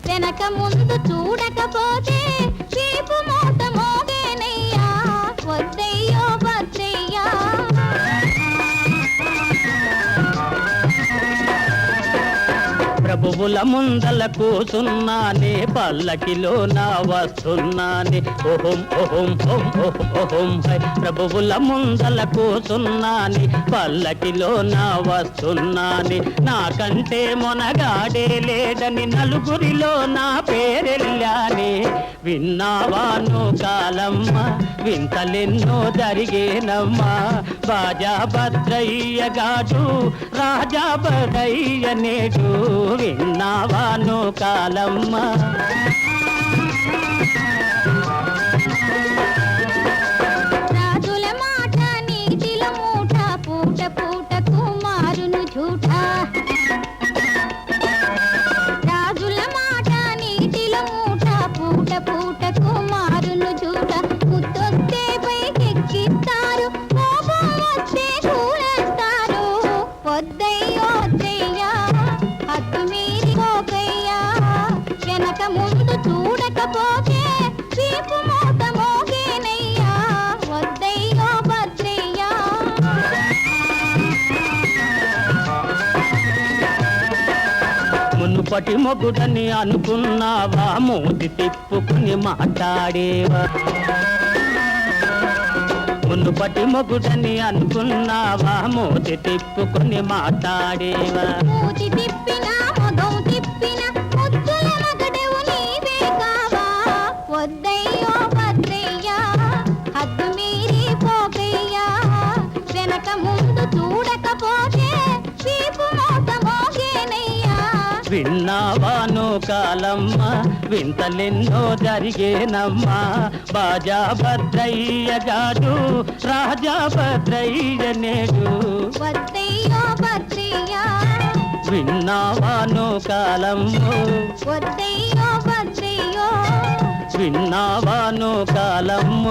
వెనక ముందు చూడకపోతే వీపు మూత మోగేనయ్యా వద్దయ్యో భద్రయ్యా. ప్రభువుల ముందల కూసున్నానే పల్లకిలో నా వస్తున్నానే ఓహం ఓహం ఓం ఓహం ఓహం హై. ప్రభువుల ముందల కూసున్నానే పల్లకిలో నా వస్తున్నానే నాకంటే మొనగాడే లేడని నలుగురిలో నా పేరెళ్ళానే. విన్నావాను కాలమ్మ వింతలెన్నో జరిగేనమ్మా బాజా భద్రయ్య గాడు రాజా భద్రయ్య నేడు విన్నావాను కాలమ్మ. రాజుల మాట నీటిల మూట పూట పూటకు మారును జూఠ. రాజుల మాట నీటిల మూట పూట పూటకు మారును జూఠ. ముద్దొస్తే పైకెక్కిస్తారు కోపం వస్తే కూలేస్తారు వద్దయ్యో వద్దయ్యా హద్దు మీరి పోకయ్యా. వెనక ముందు చూడకపోతే వీపు మూత మోగేనయ్యా వద్దయ్యో భద్రయ్యా. మునుపటి మొగుడని అనుకున్నావా మూతి తిప్పుకుని మాట్లాడేవా. మునుపటి మొగుడని అనుకున్నావా మూతి తిప్పుకుని మాట్లాడేవా. మూతి తిప్పినా మొగం తిప్పినా ముద్దుల మగడవు నీవే కావా వద్దయ్యో భద్రయ్యా హద్దు మీరి పోకయ్యా. వెనక ముందు చూడకపోతే వీపు మూత మోగేనయ్యా. విన్నావాను కాలమ్మ వింతలెన్నో జరిగేనమ్మా బాజా భద్రయ్య గాడు రాజా భద్రయ్య నేడు వద్దయ్యో భద్రయ్యా. విన్నావాను కాలమ్మ వద్దయ్యో భద్రయ్యో. విన్నావాను కాలమ్మ.